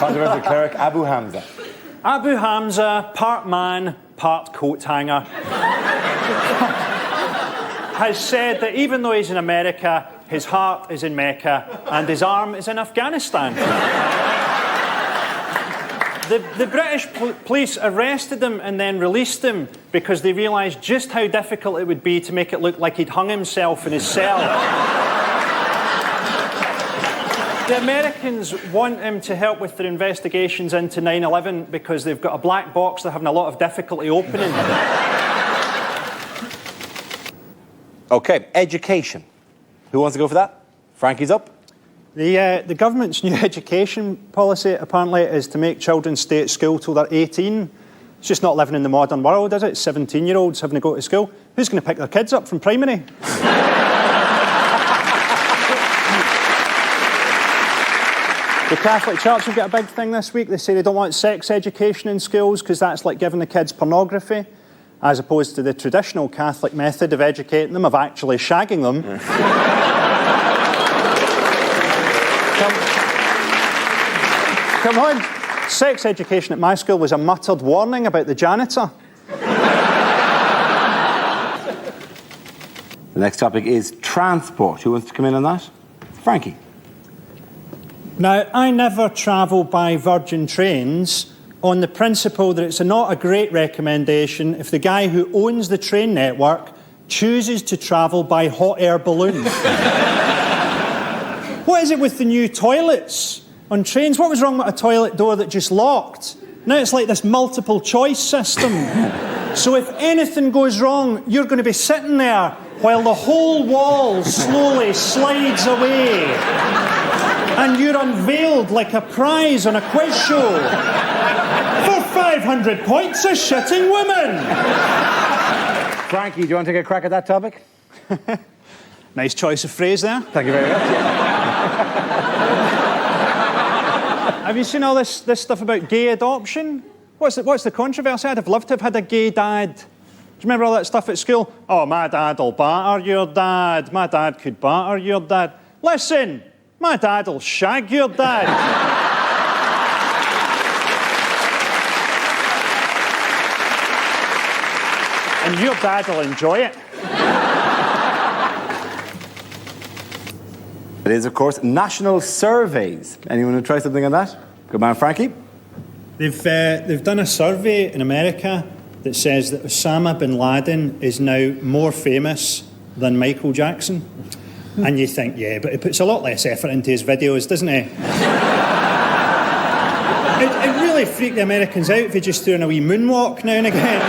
Controversial cleric Abu Hamza. Abu Hamza, part man, part coat hanger, has said that even though he's in America, his heart is in Mecca and his arm is in Afghanistan. The British police arrested him and then released him because they realised just how difficult it would be to make it look like he'd hung himself in his cell. The Americans want him to help with their investigations into 9/11 because they've got a black box they're having a lot of difficulty opening. OK, education. Who wants to go for that? Frankie's up. The government's new education policy, apparently, is to make children stay at school till they're 18. It's just not living in the modern world, is it? 17-year-olds having to go to school. Who's going to pick their kids up from primary? The Catholic Church have got a big thing this week. They say they don't want sex education in schools because that's like giving the kids pornography, as opposed to the traditional Catholic method of educating them, of actually shagging them. Come on. Sex education at my school was a muttered warning about the janitor. The next topic is transport. Who wants to come in on that? Frankie. Now, I never travel by Virgin trains on the principle that it's not a great recommendation if the guy who owns the train network chooses to travel by hot air balloon. What is it with the new toilets on trains? What was wrong with a toilet door that just locked? Now it's like this multiple choice system. So if anything goes wrong, you're going to be sitting there while the whole wall slowly slides away. And you're unveiled like a prize on a quiz show. For 500 points, a shitting woman. Frankie, do you want to take a crack at that topic? Nice choice of phrase there. Thank you very much. Have you seen all this stuff about gay adoption? What's the controversy? I'd have loved to have had a gay dad. Do you remember all that stuff at school? Oh, my dad'll batter your dad. My dad could batter your dad. Listen, my dad'll shag your dad. And your dad'll enjoy it. It is, of course, national surveys. Anyone want to try something on that? Good man, Frankie. They've done a survey in America that says that Osama bin Laden is now more famous than Michael Jackson. And you think, yeah, but he puts a lot less effort into his videos, doesn't he? It really freaked the Americans out if he just doing a wee moonwalk now and again.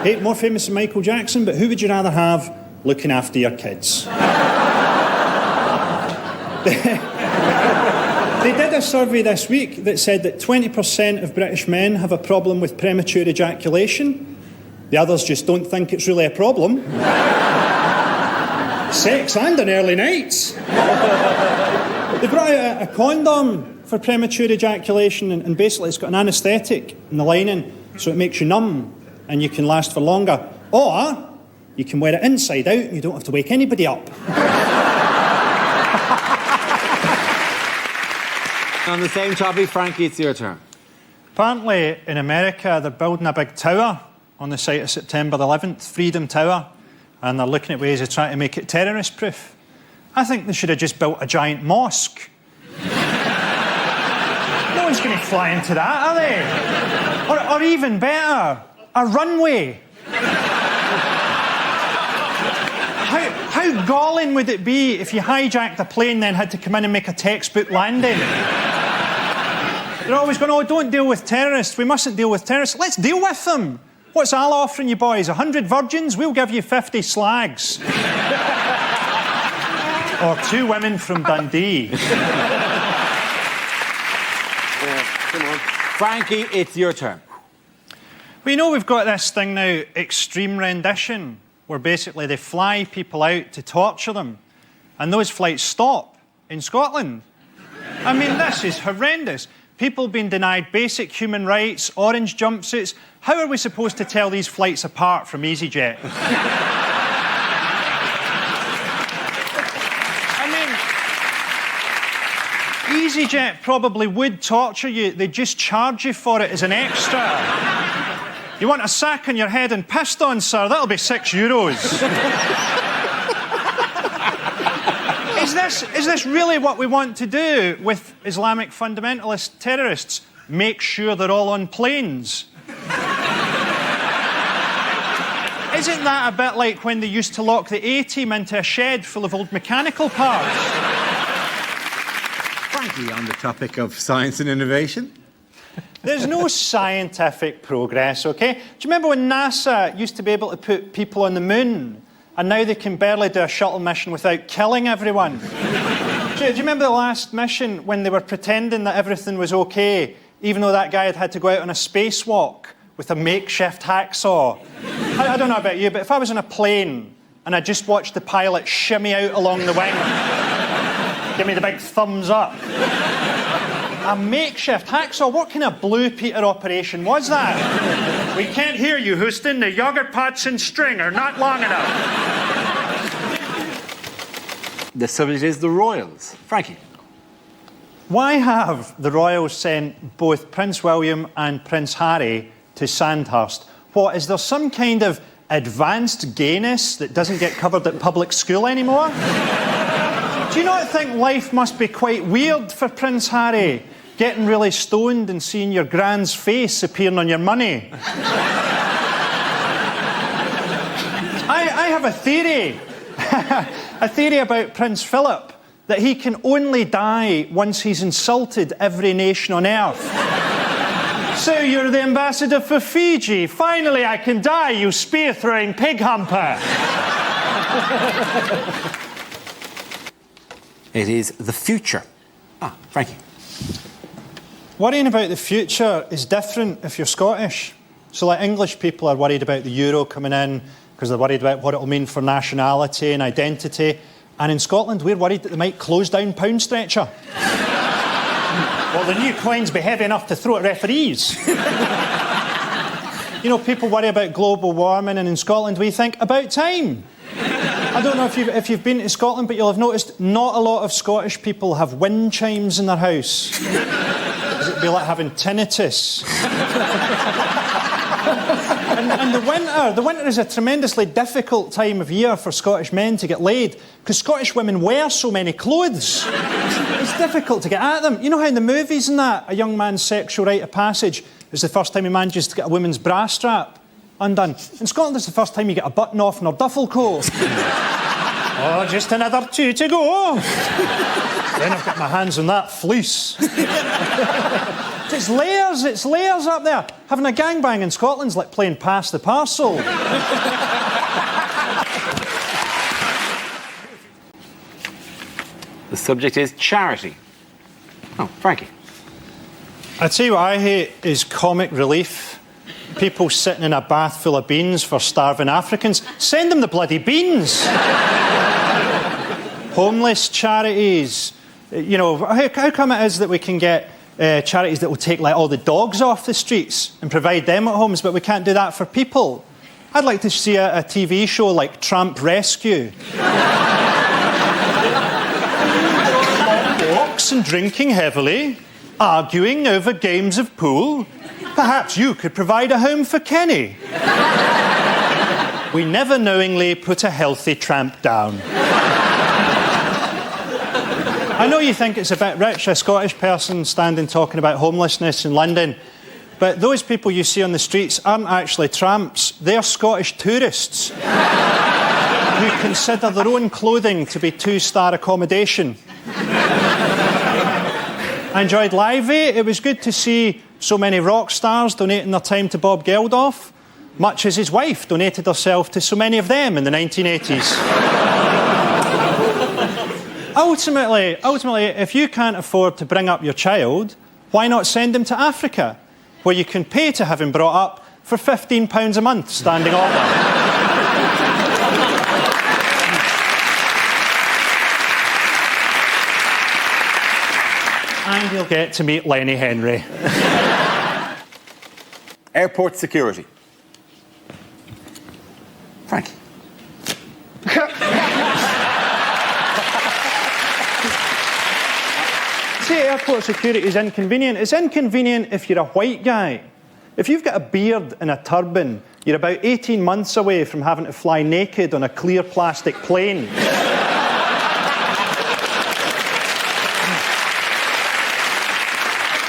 Hey, more famous than Michael Jackson, but who would you rather have looking after your kids? They did a survey this week that said that 20% of British men have a problem with premature ejaculation. The others just don't think it's really a problem. Sex and on early nights. They brought out a condom for premature ejaculation, and basically it's got an anaesthetic in the lining, so it makes you numb and you can last for longer. Or you can wear it inside out and you don't have to wake anybody up. On the same topic, Frankie, it's your turn. Apparently, in America, they're building a big tower on the site of September 11th, Freedom Tower, and they're looking at ways of trying to make it terrorist-proof. I think they should have just built a giant mosque. No one's going to fly into that, are they? Or even better, a runway. How galling would it be if you hijacked a plane then had to come in and make a textbook landing? They're always going, oh, don't deal with terrorists. We mustn't deal with terrorists. Let's deal with them. What's Allah offering you boys? 100 virgins? We'll give you 50 slags. Or 2 women from Dundee. Come on. Frankie, it's your turn. Well, you know we've got this thing now, extreme rendition, where basically they fly people out to torture them. And those flights stop in Scotland. I mean, this is horrendous. People being denied basic human rights, orange jumpsuits. How are we supposed to tell these flights apart from EasyJet? I mean, EasyJet probably would torture you. They'd just charge you for it as an extra. You want a sack on your head and pissed on, sir? That'll be €6. Is this really what we want to do with Islamic fundamentalist terrorists? Make sure they're all on planes? Isn't that a bit like when they used to lock the A-Team into a shed full of old mechanical parts? Frankie, on the topic of science and innovation. There's no scientific progress, OK? Do you remember when NASA used to be able to put people on the moon, and now they can barely do a shuttle mission without killing everyone? Do you remember the last mission when they were pretending that everything was OK, even though that guy had to go out on a spacewalk with a makeshift hacksaw? I don't know about you, but if I was in a plane and I just watched the pilot shimmy out along the wing, give me the big thumbs up. A makeshift hacksaw? What kind of Blue Peter operation was that? We can't hear you, Houston. The yogurt pots and string are not long enough. The subject is the royals. Frankie. Why have the royals sent both Prince William and Prince Harry to Sandhurst? What, is there some kind of advanced gayness that doesn't get covered at public school anymore? Do you not think life must be quite weird for Prince Harry, getting really stoned and seeing your grand's face appearing on your money? I have a theory. A theory about Prince Philip, that he can only die once he's insulted every nation on earth. So you're the ambassador for Fiji. Finally, I can die, you spear-throwing pig humper. It is the future. Frankie. Worrying about the future is different if you're Scottish. So, like, English people are worried about the euro coming in because they're worried about what it'll mean for nationality and identity. And in Scotland, we're worried that they might close down Pound Stretcher. Well, the new coins be heavy enough to throw at referees. You know, people worry about global warming, and in Scotland we think, about time. I don't know if you've been to Scotland, but you'll have noticed not a lot of Scottish people have wind chimes in their house. It'd be like having tinnitus. And the winter is a tremendously difficult time of year for Scottish men to get laid, because Scottish women wear so many clothes. It's difficult to get at them. You know how in the movies and that, a young man's sexual rite of passage is the first time he manages to get a woman's bra strap undone. In Scotland, it's the first time you get a button off in her duffel coat. Oh, just another 2 to go. Then I've got my hands on that fleece. It's layers up there. Having a gangbang in Scotland's like playing pass the parcel. The subject is charity. Frankie. I tell you what I hate is comic relief. People sitting in a bath full of beans for starving Africans. Send them the bloody beans. Homeless charities. You know, how come it is that we can get charities that will take like all the dogs off the streets and provide them at homes, but we can't do that for people? I'd like to see a TV show like Tramp Rescue. Walks and drinking heavily, arguing over games of pool. Perhaps you could provide a home for Kenny. We never knowingly put a healthy tramp down. I know you think it's a bit rich, a Scottish person standing talking about homelessness in London, but those people you see on the streets aren't actually tramps. They're Scottish tourists who consider their own clothing to be 2-star accommodation. I enjoyed Live Aid. It was good to see so many rock stars donating their time to Bob Geldof, much as his wife donated herself to so many of them in the 1980s. Ultimately, if you can't afford to bring up your child, why not send him to Africa, where you can pay to have him brought up for £15 a month, standing order? And you'll get to meet Lenny Henry. Airport security. Frankie. say airport security is inconvenient. It's inconvenient if you're a white guy. If you've got a beard and a turban, you're about 18 months away from having to fly naked on a clear plastic plane.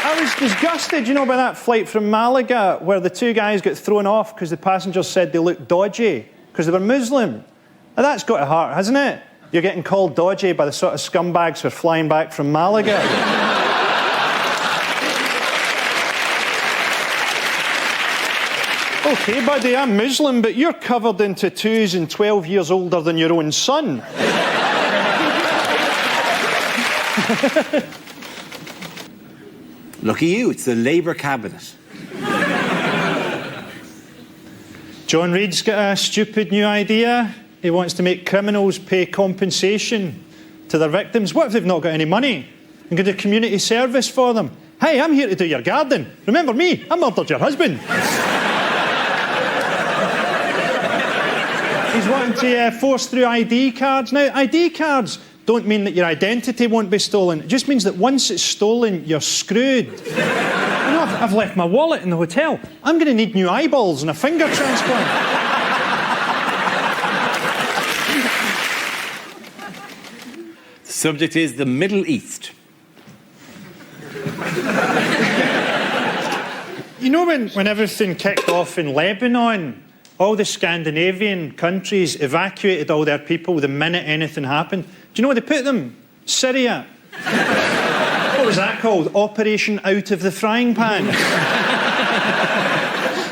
I was disgusted, you know, by that flight from Malaga where the two guys got thrown off because the passengers said they looked dodgy because they were Muslim. Now that's got to hurt, hasn't it? You're getting called dodgy by the sort of scumbags who are flying back from Malaga. OK, buddy, I'm Muslim, but you're covered in tattoos and 12 years older than your own son. Lucky you, it's the Labour cabinet. John Reid's got a stupid new idea. He wants to make criminals pay compensation to their victims. What if they've not got any money? And go do community service for them. Hey, I'm here to do your garden. Remember me? I murdered your husband. He's wanting to force through ID cards. Now, ID cards don't mean that your identity won't be stolen. It just means that once it's stolen, you're screwed. You know, I've left my wallet in the hotel. I'm going to need new eyeballs and a finger transplant. The subject is the Middle East. You know when everything kicked off in Lebanon, all the Scandinavian countries evacuated all their people the minute anything happened. Do you know where they put them? Syria. What was that called? Operation Out of the Frying Pan.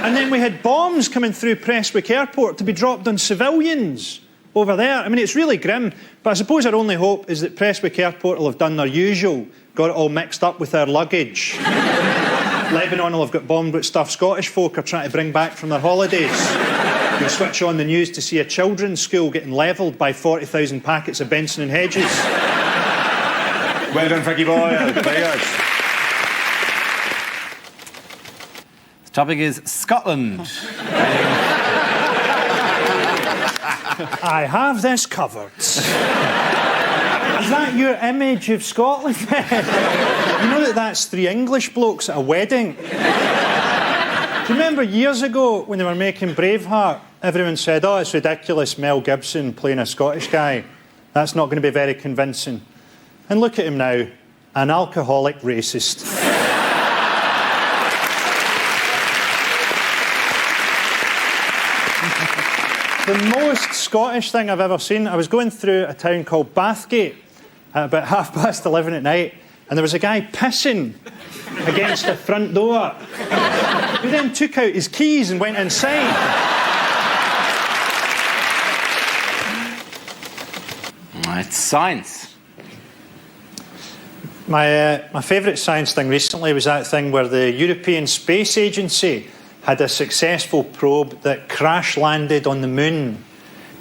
And then we had bombs coming through Prestwick Airport to be dropped on civilians over there. I mean, it's really grim, but I suppose our only hope is that Prestwick Airport will have done their usual, got it all mixed up with their luggage. Lebanon will have got bombed with stuff Scottish folk are trying to bring back from their holidays. You'll switch on the news to see a children's school getting levelled by 40,000 packets of Benson and Hedges. Well done, Frankie Boyle. Players. The topic is Scotland. I have this covered. Is that your image of Scotland? You know that's three English blokes at a wedding? Do you remember years ago when they were making Braveheart, everyone said, oh, it's ridiculous, Mel Gibson playing a Scottish guy. That's not going to be very convincing. And look at him now, an alcoholic racist. The most Scottish thing I've ever seen, I was going through a town called Bathgate at about 11:30 at night, and there was a guy pissing against the front door. He then took out his keys and went inside. It's science. My favourite science thing recently was that thing where the European Space Agency had a successful probe that crash-landed on the moon.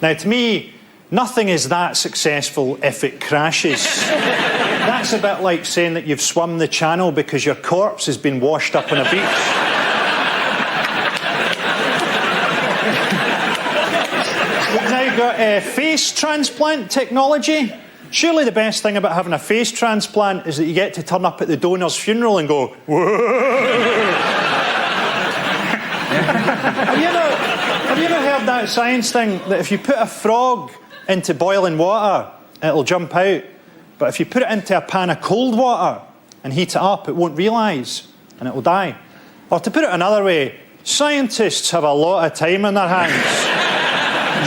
Now, to me, nothing is that successful if it crashes. That's a bit like saying that you've swum the channel because your corpse has been washed up on a beach. We've now got face transplant technology. Surely the best thing about having a face transplant is that you get to turn up at the donor's funeral and go, whoa! Have you ever heard that science thing that if you put a frog into boiling water, it'll jump out, but if you put it into a pan of cold water and heat it up, it won't realise and it'll die? Or to put it another way, scientists have a lot of time on their hands.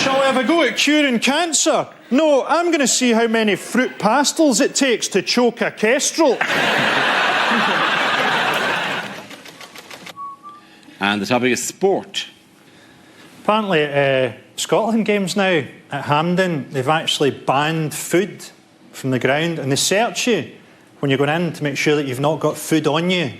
Shall we have a go at curing cancer? No, I'm going to see how many fruit pastels it takes to choke a kestrel. And the topic is sport. Apparently at Scotland games now at Hampden, they've actually banned food from the ground and they search you when you're going in to make sure that you've not got food on you.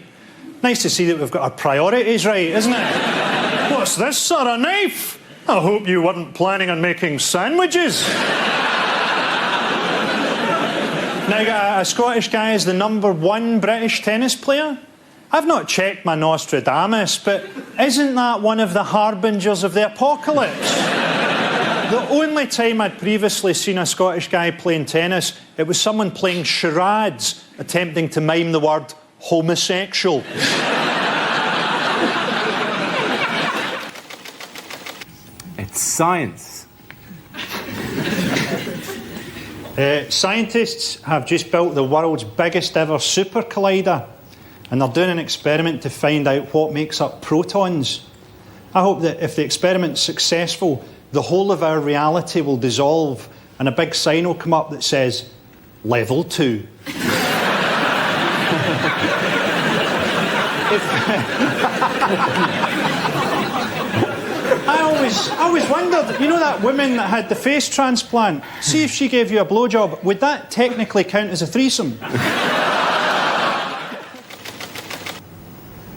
Nice to see that we've got our priorities right, isn't it? What's this, sir, a knife? I hope you weren't planning on making sandwiches. Now, got a Scottish guy is the #1 British tennis player. I've not checked my Nostradamus, but isn't that one of the harbingers of the apocalypse? The only time I'd previously seen a Scottish guy playing tennis It was someone playing charades, attempting to mime the word homosexual. It's science. Scientists have just built the world's biggest ever super collider, and they're doing an experiment to find out what makes up protons. I hope that if the experiment's successful, the whole of our reality will dissolve and a big sign will come up that says, Level 2. I always wondered, you know that woman that had the face transplant? See if she gave you a blowjob, would that technically count as a threesome?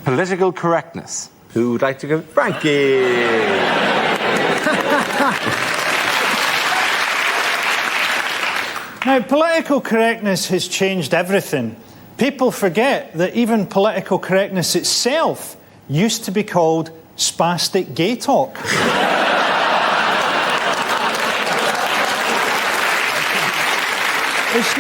Political correctness. Who would like to go? Frankie! Now, political correctness has changed everything. People forget that even political correctness itself used to be called spastic gay talk. It's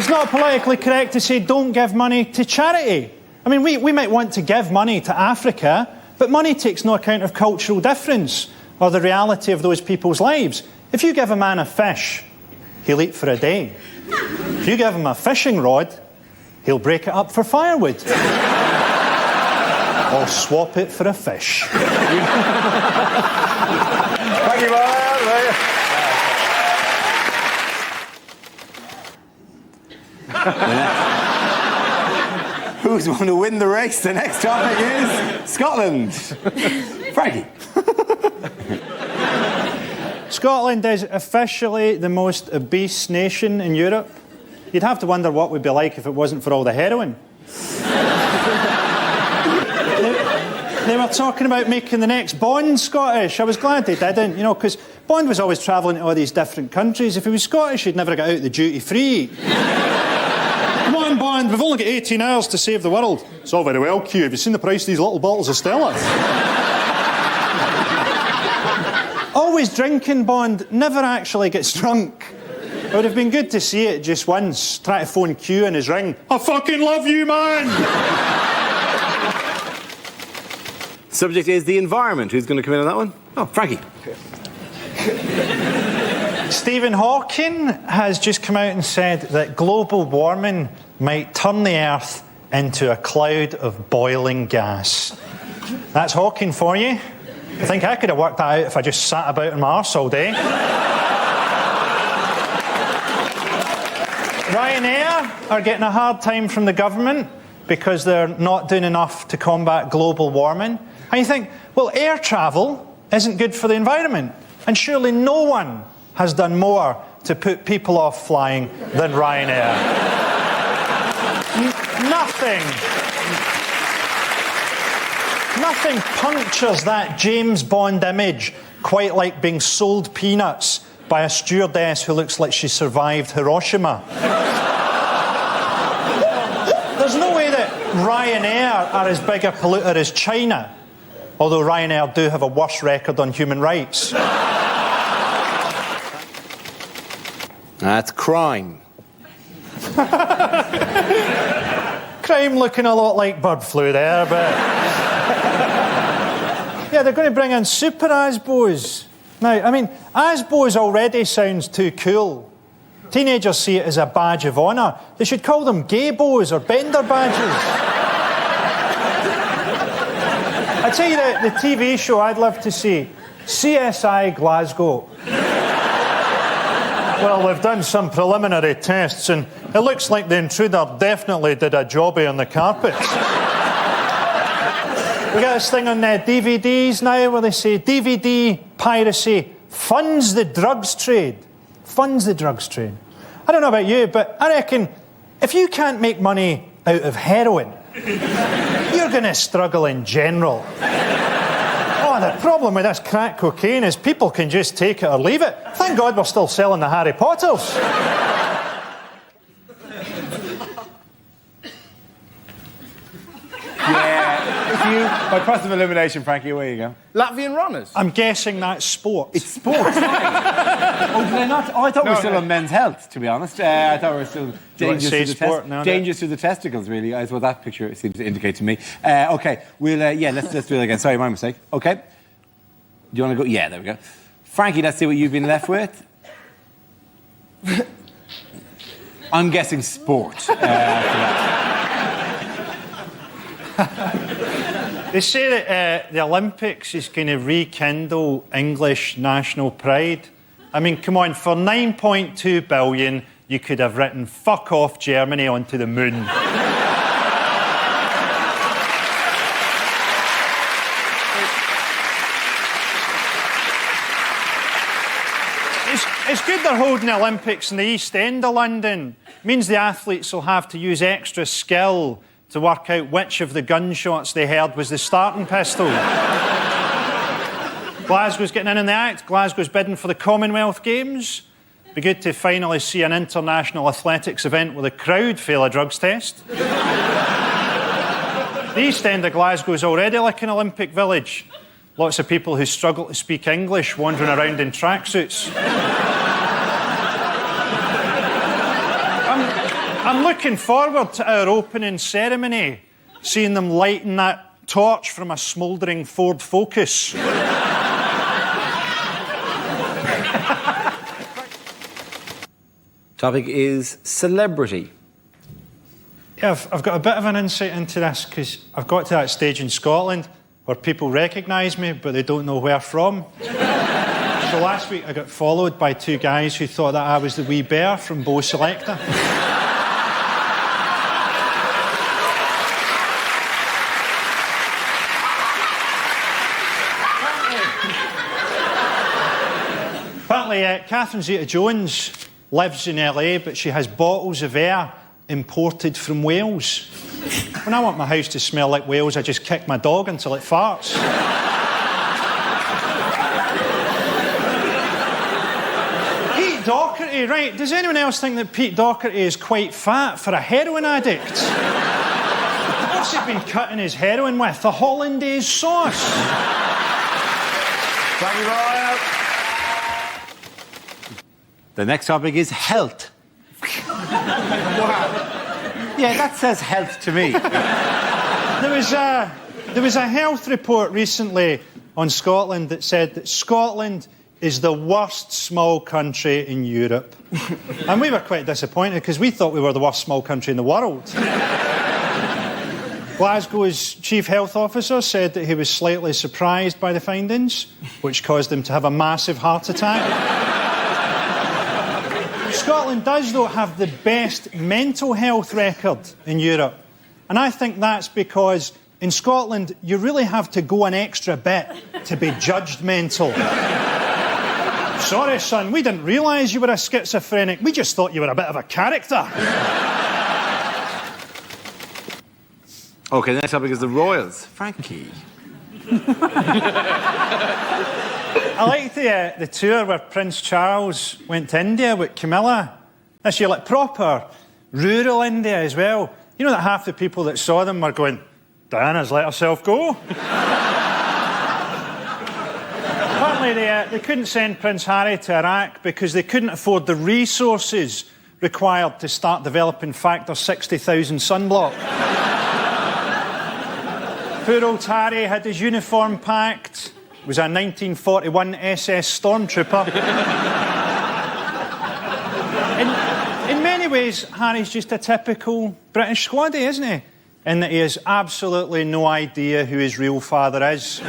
not politically correct to say don't give money to charity. I mean, we might want to give money to Africa, but money takes no account of cultural difference or the reality of those people's lives. If you give a man a fish, he'll eat for a day. If you give him a fishing rod, he'll break it up for firewood. Or swap it for a fish. Frankie Boyle! Who's going to win the race? The next topic is Scotland. Frankie. Scotland is officially the most obese nation in Europe. You'd have to wonder what we'd be like if it wasn't for all the heroin. They were talking about making the next Bond Scottish. I was glad they didn't, because Bond was always travelling to all these different countries. If he was Scottish, he'd never get out the duty-free. Come on, Bond, we've only got 18 hours to save the world. It's all very well, Q. Have you seen the price of these little bottles of Stella? Always drinking, Bond, never actually gets drunk. It would have been good to see it just once. Try to phone Q in his ring. I fucking love you, man! Subject is the environment. Who's going to come in on that one? Oh, Frankie. Stephen Hawking has just come out and said that global warming might turn the Earth into a cloud of boiling gas. That's Hawking for you. I think I could have worked that out if I just sat about on my arse all day. Ryanair are getting a hard time from the government because they're not doing enough to combat global warming. And you think, well, air travel isn't good for the environment. And surely no one has done more to put people off flying than Ryanair. Nothing punctures that James Bond image quite like being sold peanuts by a stewardess who looks like she survived Hiroshima. There's no way that Ryanair are as big a polluter as China, although Ryanair do have a worse record on human rights. That's crime. Crime looking a lot like bird flu there, but... yeah, they're going to bring in super Asbos. Now, I mean, Asbos already sounds too cool. Teenagers see it as a badge of honour. They should call them Gaybos or Bender badges. I tell you the TV show I'd love to see, CSI Glasgow. Well, they've done some preliminary tests and it looks like the intruder definitely did a jobbie on the carpets. We got this thing on DVDs now where they say DVD piracy funds the drugs trade. Funds the drugs trade. I don't know about you, but I reckon if you can't make money out of heroin, you're going to struggle in general. Oh, the problem with this crack cocaine is people can just take it or leave it. Thank God we're still selling the Harry Potters. Yeah. By process of elimination, Frankie, away you go. Latvian runners. I'm guessing that's sport. It's sports, right? Oh, did I not? Oh, I thought we were still on men's health, to be honest. I thought we were still dangerous to the testicles, really. Is what that picture seems to indicate to me. OK, let's do it again. Sorry, my mistake. OK. Do you want to go? Yeah, there we go. Frankie, let's see what you've been left with. I'm guessing sport. They say that the Olympics is going to rekindle English national pride. I mean, come on, for 9.2 billion, you could have written "fuck off Germany" onto the moon. It's good they're holding the Olympics in the East End of London. It means the athletes will have to use extra skill to work out which of the gunshots they heard was the starting pistol. Glasgow's getting in the act. Glasgow's bidding for the Commonwealth Games. Be good to finally see an international athletics event with a crowd fail a drugs test. The East End of Glasgow is already like an Olympic village. Lots of people who struggle to speak English wandering around in tracksuits. I'm looking forward to our opening ceremony, seeing them lighting that torch from a smouldering Ford Focus. Topic is celebrity. Yeah, I've got a bit of an insight into this because I've got to that stage in Scotland where people recognise me but they don't know where from. So last week I got followed by two guys who thought that I was the wee bear from Bo Selecta. Apparently, Catherine Zeta-Jones lives in LA, but she has bottles of air imported from Wales. When I want my house to smell like Wales, I just kick my dog until it farts. Pete Doherty, right? Does anyone else think that Pete Doherty is quite fat for a heroin addict? What's he been cutting his heroin with? The hollandaise sauce. Frankie Boyle. The next topic is health. Wow. Yeah, that says health to me. There was a health report recently on Scotland that said that Scotland is the worst small country in Europe. And we were quite disappointed because we thought we were the worst small country in the world. Glasgow's chief health officer said that he was slightly surprised by the findings, which caused him to have a massive heart attack. Scotland does, though, have the best mental health record in Europe. And I think that's because in Scotland, you really have to go an extra bit to be judged mental. Sorry, son, we didn't realise you were a schizophrenic. We just thought you were a bit of a character. OK, the next topic is the Royals. Frankie. I like the tour where Prince Charles went to India with Camilla. This year, like proper rural India as well. You know that half the people that saw them were going, Diana's let herself go. Apparently they couldn't send Prince Harry to Iraq because they couldn't afford the resources required to start developing Factor 60,000 sunblock. Poor old Harry had his uniform packed. Was a 1941 SS Stormtrooper. In many ways, Harry's just a typical British squaddy, isn't he? In that he has absolutely no idea who his real father is.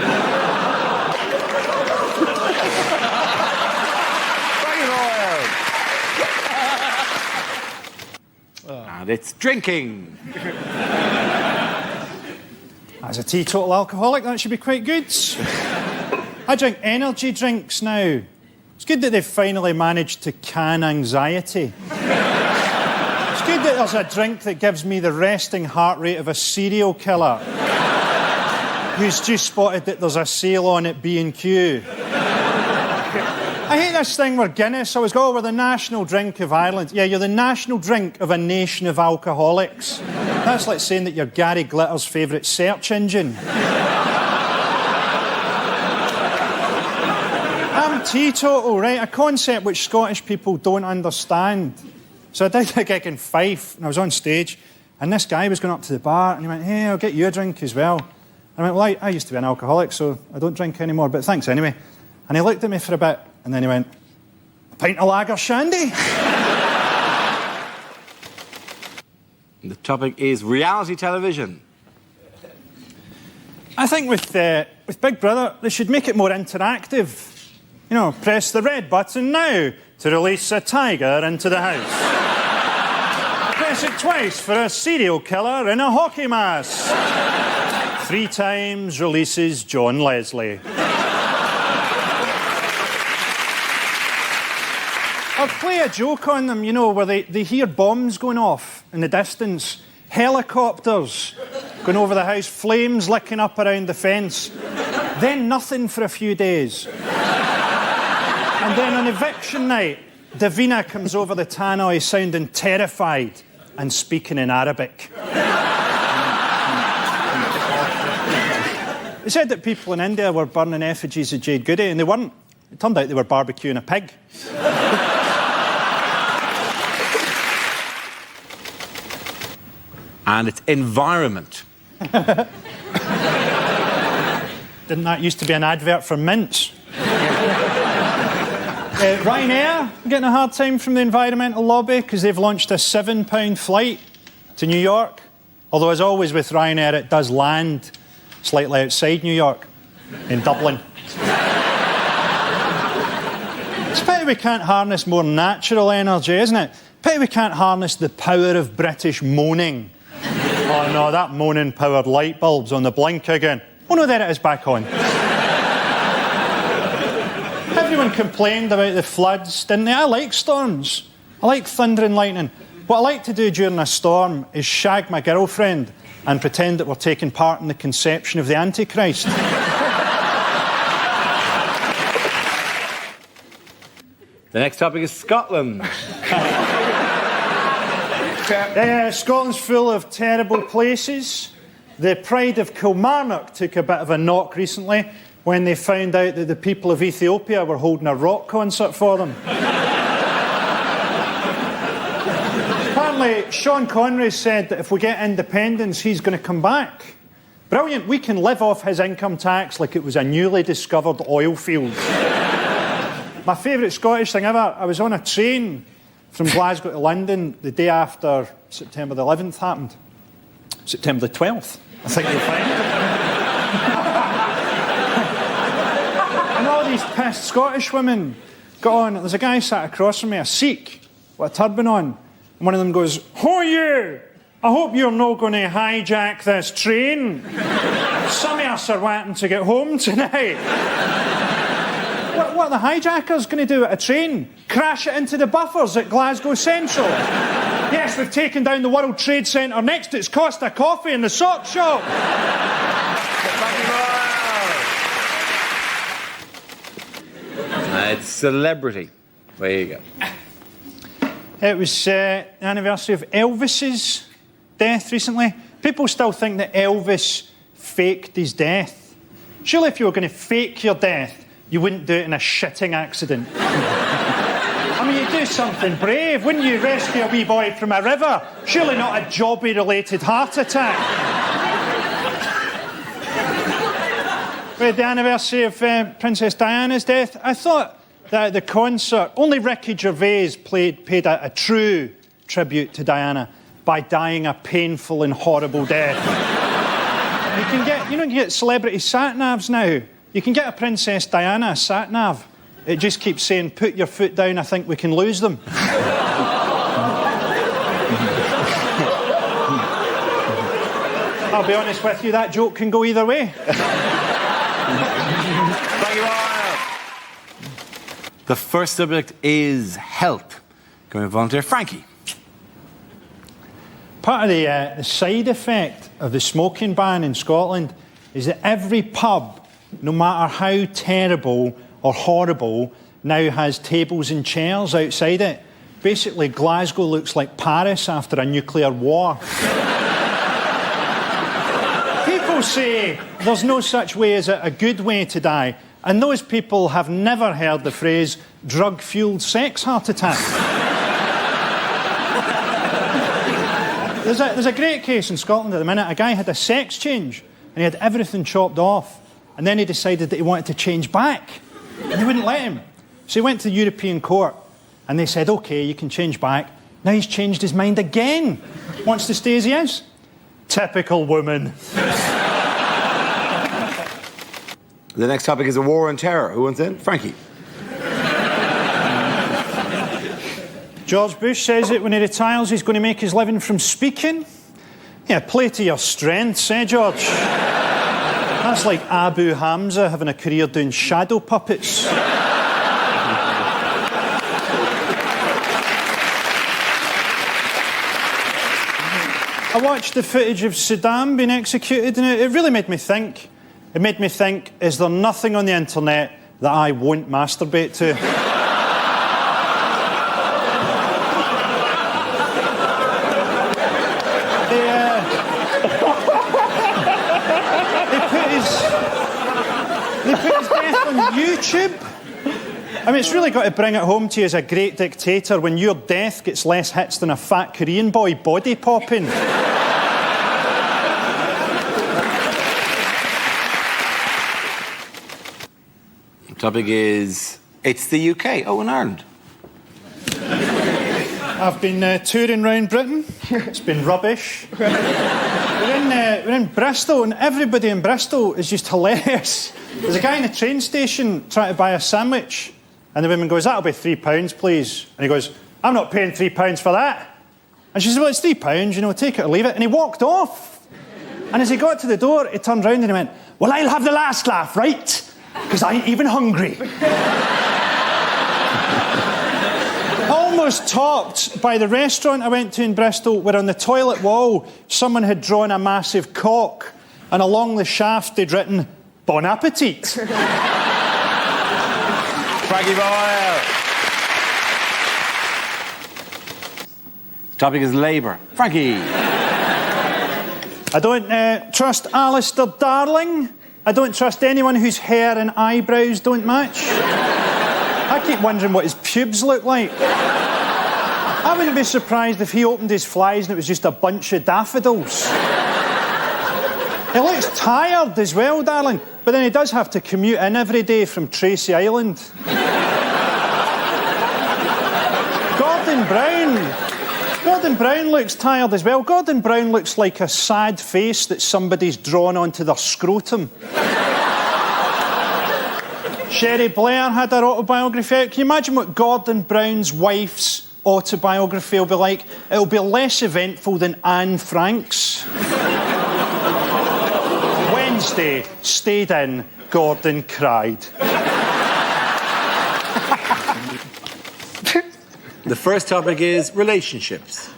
And it's drinking. As a teetotal alcoholic, that should be quite good. I drink energy drinks now. It's good that they've finally managed to can anxiety. It's good that there's a drink that gives me the resting heart rate of a serial killer who's just spotted that there's a sale on at B&Q. I hate this thing where Guinness always go, we're the national drink of Ireland. Yeah, you're the national drink of a nation of alcoholics. That's like saying that you're Gary Glitter's favourite search engine. teetotal, right? A concept which Scottish people don't understand. So I did a gig in Fife, and I was on stage, and this guy was going up to the bar, and he went, "Hey, I'll get you a drink as well." And I went, "Well, I used to be an alcoholic, so I don't drink anymore, but thanks anyway." And he looked at me for a bit, and then he went, "A pint of lager shandy?" The topic is reality television. I think with Big Brother, they should make it more interactive. You know, press the red button now to release a tiger into the house. Press it twice for a serial killer in a hockey mask. 3 times releases John Leslie. Or play a joke on them, you know, where they hear bombs going off in the distance, helicopters going over the house, flames licking up around the fence, then nothing for a few days. And then on eviction night, Davina comes over the tannoy sounding terrified and speaking in Arabic. They said that people in India were burning effigies of Jade Goody, and they weren't. It turned out they were barbecuing a pig. And it's environment. Didn't that used to be an advert for mints? Ryanair getting a hard time from the environmental lobby because they've launched a £7 flight to New York. Although, as always with Ryanair, it does land slightly outside New York, in Dublin. It's a pity we can't harness more natural energy, isn't it? Pity we can't harness the power of British moaning. Oh no, that moaning-powered light bulb's on the blink again. Oh no, there it is, back on. Everyone complained about the floods, didn't they? I like storms. I like thunder and lightning. What I like to do during a storm is shag my girlfriend and pretend that we're taking part in the conception of the Antichrist. The next topic is Scotland. Scotland's full of terrible places. The Pride of Kilmarnock took a bit of a knock recently when they found out that the people of Ethiopia were holding a rock concert for them. Apparently, Sean Connery said that if we get independence, he's going to come back. Brilliant, we can live off his income tax like it was a newly discovered oil field. My favourite Scottish thing ever, I was on a train from Glasgow to London the day after September the 11th happened. September the 12th, I think you'll find. And all these pissed Scottish women got on. There's a guy sat across from me, a Sikh, with a turban on. And one of them goes, "Ho you! I hope you're not going to hijack this train. Some of us are wanting to get home tonight." What are the hijackers going to do at a train? Crash it into the buffers at Glasgow Central? Yes, we've taken down the World Trade Centre next to its Costa Coffee in the sock shop. It's celebrity. There you go. It was the anniversary of Elvis's death recently. People still think that Elvis faked his death. Surely if you were going to fake your death, you wouldn't do it in a shitting accident. I mean, you'd do something brave, wouldn't you? Rescue a wee boy from a river. Surely not a jobby-related heart attack. We had the anniversary of Princess Diana's death. I thought that at the concert, only Ricky Gervais paid a true tribute to Diana by dying a painful and horrible death. You can get celebrity sat-navs now. You can get a Princess Diana sat-nav. It just keeps saying, "Put your foot down, I think we can lose them." I'll be honest with you, that joke can go either way. The first subject is health. Going to volunteer, Frankie. Part of the side effect of the smoking ban in Scotland is that every pub, no matter how terrible or horrible, now has tables and chairs outside it. Basically, Glasgow looks like Paris after a nuclear war. People say there's no such way as a good way to die. And those people have never heard the phrase drug-fueled sex heart attack. There's a great case in Scotland at the minute. A guy had a sex change and he had everything chopped off. And then he decided that he wanted to change back. And they wouldn't let him. So he went to the European Court and they said, OK, you can change back. Now he's changed his mind again. Wants to stay as he is. Typical woman. The next topic is a war on terror. Who wants in? Frankie. George Bush says that when he retires, he's going to make his living from speaking. Yeah, play to your strengths, eh, George? That's like Abu Hamza having a career doing shadow puppets. I watched the footage of Saddam being executed and it really made me think. It made me think, is there nothing on the internet that I won't masturbate to? They put his death on YouTube. I mean, it's really got to bring it home to you as a great dictator when your death gets less hits than a fat Korean boy body popping. The topic is, it's the UK. Oh, in Ireland. I've been touring around Britain. It's been rubbish. We're in Bristol, and everybody in Bristol is just hilarious. There's a guy in a train station trying to buy a sandwich, and the woman goes, "That'll be £3, please." And he goes, "I'm not paying £3 for that." And she says, "Well, it's £3, you know, take it or leave it." And he walked off. And as he got to the door, he turned round and he went, "Well, I'll have the last laugh, right? Because I ain't even hungry." Almost topped by the restaurant I went to in Bristol, where on the toilet wall someone had drawn a massive cock, and along the shaft they'd written, "Bon appetit." Frankie Boyle. The topic is Labour. Frankie. I don't trust Alistair Darling. I don't trust anyone whose hair and eyebrows don't match. I keep wondering what his pubes look like. I wouldn't be surprised if he opened his flies and it was just a bunch of daffodils. He looks tired as well, darling, but then he does have to commute in every day from Tracy Island. Gordon Brown looks tired as well. Gordon Brown looks like a sad face that somebody's drawn onto their scrotum. Sherry Blair had her autobiography out. Can you imagine what Gordon Brown's wife's autobiography will be like? It'll be less eventful than Anne Frank's. Wednesday, stayed in, Gordon cried. The first topic is relationships.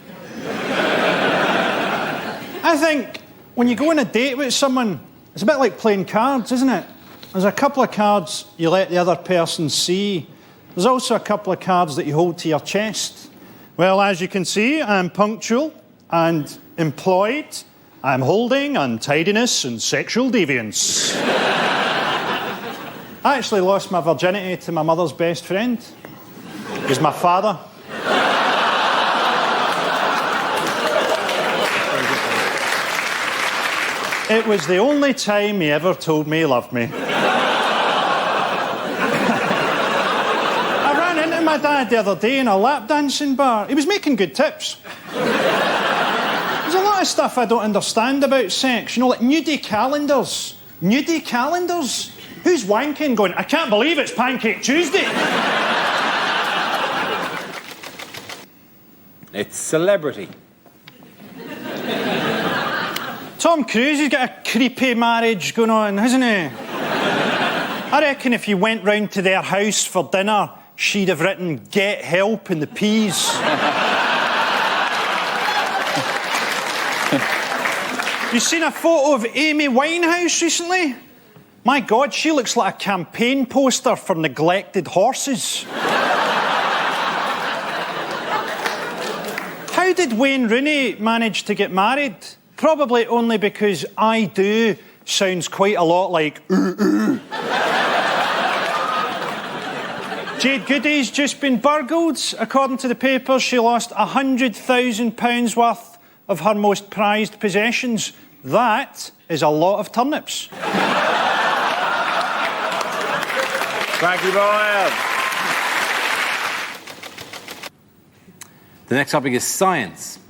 I think when you go on a date with someone, it's a bit like playing cards, isn't it? There's a couple of cards you let the other person see. There's also a couple of cards that you hold to your chest. Well, as you can see, I'm punctual and employed. I'm holding untidiness and sexual deviance. I actually lost my virginity to my mother's best friend. It was my father. It was the only time he ever told me he loved me. I ran into my dad the other day in a lap dancing bar. He was making good tips. There's a lot of stuff I don't understand about sex. You know, like nudie calendars. Nudie calendars? Who's wanking going, "I can't believe it's Pancake Tuesday"? It's celebrity. Tom Cruise, he's got a creepy marriage going on, hasn't he? I reckon if you went round to their house for dinner, she'd have written "get help" in the peas. You seen a photo of Amy Winehouse recently? My God, she looks like a campaign poster for neglected horses. How did Wayne Rooney manage to get married? Probably only because "I do" sounds quite a lot like "ooh, ooh." Jade Goody's just been burgled. According to the papers, she lost £100,000 worth of her most prized possessions. That is a lot of turnips. Frankie Boyle. The next topic is science.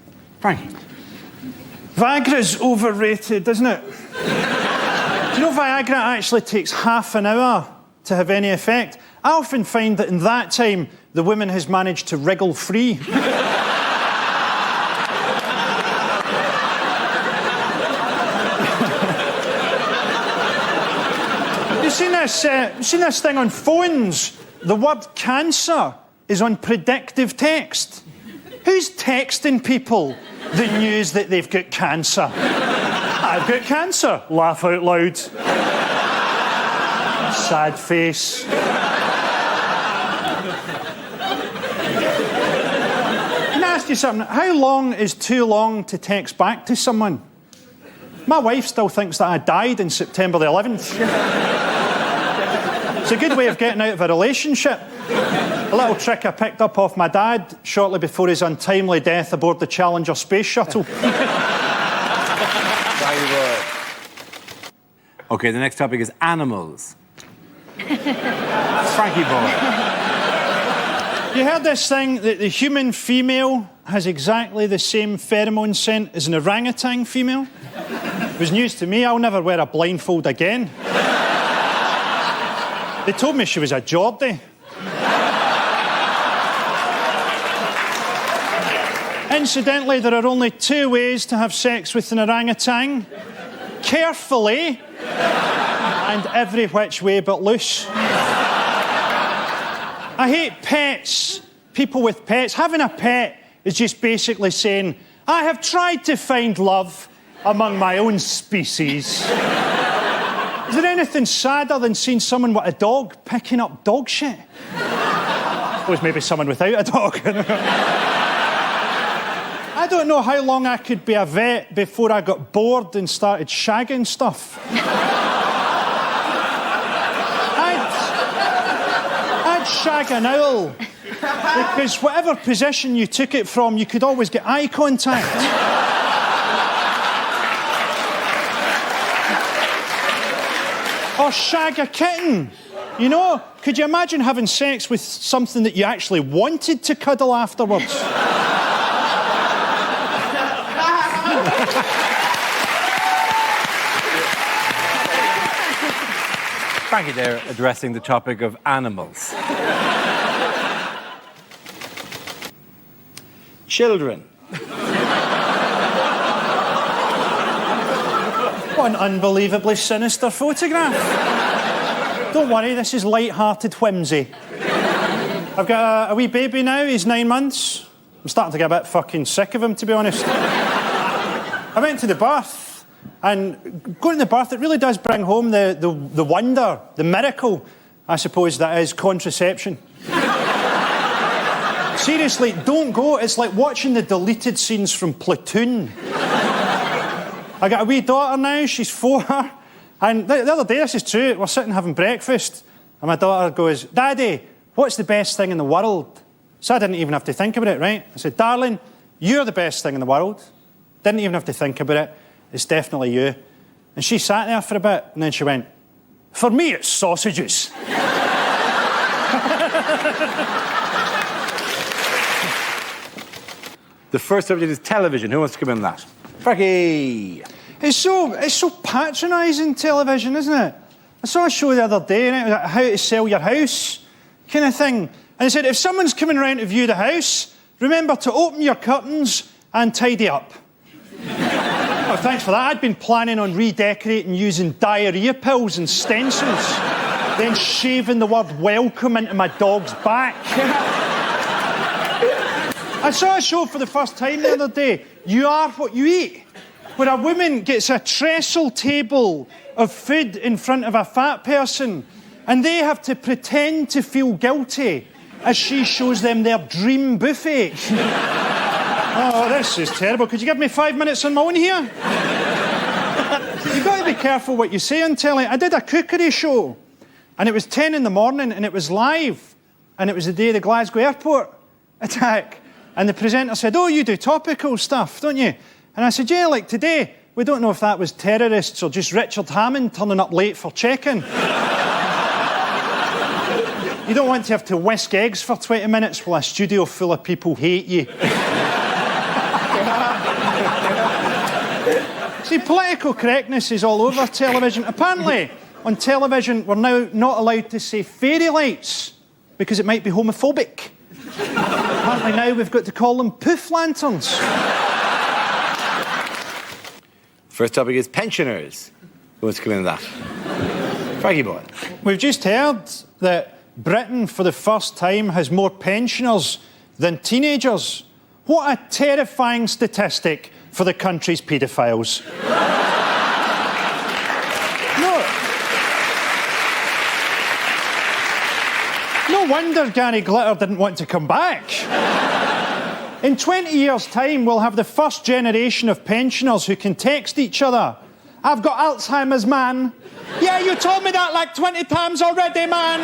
Frankie. Viagra's overrated, isn't it? Do you know Viagra actually takes half an hour to have any effect? I often find that in that time, the woman has managed to wriggle free. You've seen this thing on phones? The word cancer is on predictive text. Who's texting people the news that they've got cancer? I've got cancer. Laugh out loud. Sad face. Can I ask you something? How long is too long to text back to someone? My wife still thinks that I died on September the 11th. It's a good way of getting out of a relationship. A little trick I picked up off my dad shortly before his untimely death aboard the Challenger space shuttle. Okay, the next topic is animals. Frankie Boyle. You heard this thing that the human female has exactly the same pheromone scent as an orangutan female? It was news to me. I'll never wear a blindfold again. They told me she was a Geordie. Incidentally, there are only 2 ways to have sex with an orangutan. Carefully and every which way but loose. I hate pets. People with pets. Having a pet is just basically saying, I have tried to find love among my own species. Is there anything sadder than seeing someone with a dog picking up dog shit? I suppose maybe someone without a dog. I don't know how long I could be a vet before I got bored and started shagging stuff. I'd shag an owl, because whatever position you took it from, you could always get eye contact. Or shag a kitten. You know, could you imagine having sex with something that you actually wanted to cuddle afterwards? Frankie there addressing the topic of animals. Children. What an unbelievably sinister photograph. Don't worry, this is light-hearted whimsy. I've got a wee baby now, he's 9 months. I'm starting to get a bit fucking sick of him, to be honest. I went to the bath, and going to the bath, it really does bring home the wonder, the miracle, I suppose, that is contraception. Seriously, don't go. It's like watching the deleted scenes from Platoon. I got a wee daughter now, she's 4, and the other day, this is true, we're sitting having breakfast, and my daughter goes, Daddy, what's the best thing in the world? So I didn't even have to think about it, right? I said, darling, you're the best thing in the world. Didn't even have to think about it. It's definitely you. And she sat there for a bit, and then she went, for me, it's sausages. The first subject is television. Who wants to come in on that? Frankie! It's so patronising, television, isn't it? I saw a show the other day, and it was like how to sell your house kind of thing. And it said, if someone's coming around to view the house, remember to open your curtains and tidy up. Oh, thanks for that. I'd been planning on redecorating using diarrhea pills and stencils, then shaving the word welcome into my dog's back. I saw a show for the first time the other day, You Are What You Eat, where a woman gets a trestle table of food in front of a fat person, and they have to pretend to feel guilty as she shows them their dream buffet. Oh, this is terrible. Could you give me 5 minutes on my own here? You've got to be careful what you say on telly. I did a cookery show, and it was 10 in the morning, and it was live. and it was the day of the Glasgow airport attack. And the presenter said, oh, you do topical stuff, don't you? And I said, yeah, like today. We don't know if that was terrorists or just Richard Hammond turning up late for check-in. You don't want to have to whisk eggs for 20 minutes while a studio full of people hate you. See, political correctness is all over television. Apparently, on television, we're now not allowed to say fairy lights because it might be homophobic. Apparently now we've got to call them poof lanterns. First topic is pensioners. Who wants to come in on that? Frankie Boyle. We've just heard that Britain, for the first time, has more pensioners than teenagers. What a terrifying statistic for the country's paedophiles. No wonder Gary Glitter didn't want to come back. In 20 years' time, we'll have the first generation of pensioners who can text each other. I've got Alzheimer's, man. Yeah, you told me that like 20 times already, man.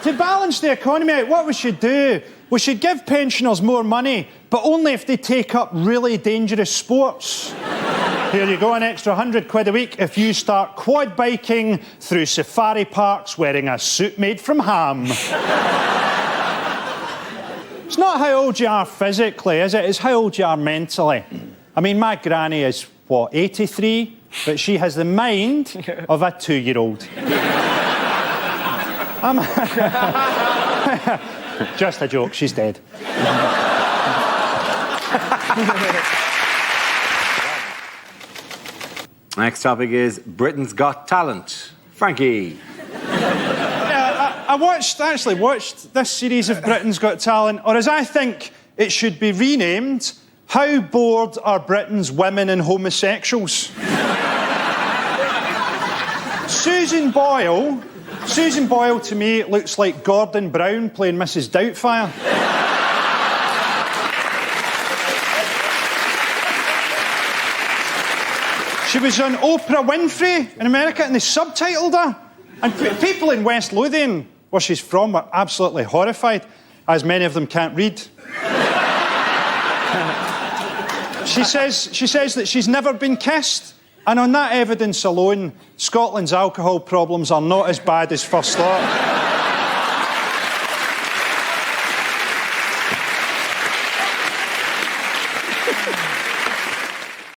To balance the economy out, what we should do, we should give pensioners more money, but only if they take up really dangerous sports. Here you go, an extra £100 a week if you start quad biking through safari parks wearing a suit made from ham. It's not how old you are physically, is it? It's how old you are mentally. I mean, my granny is, what, 83? But she has the mind of a 2-year-old. Just a joke, she's dead. Next topic is Britain's Got Talent. Frankie. I actually watched this series of Britain's Got Talent, or as I think it should be renamed, How Bored Are Britain's Women and Homosexuals? Susan Boyle to me looks like Gordon Brown playing Mrs. Doubtfire. She was on Oprah Winfrey in America and they subtitled her. And people in West Lothian, where she's from, were absolutely horrified, as many of them can't read. She says that she's never been kissed, and on that evidence alone, Scotland's alcohol problems are not as bad as first thought.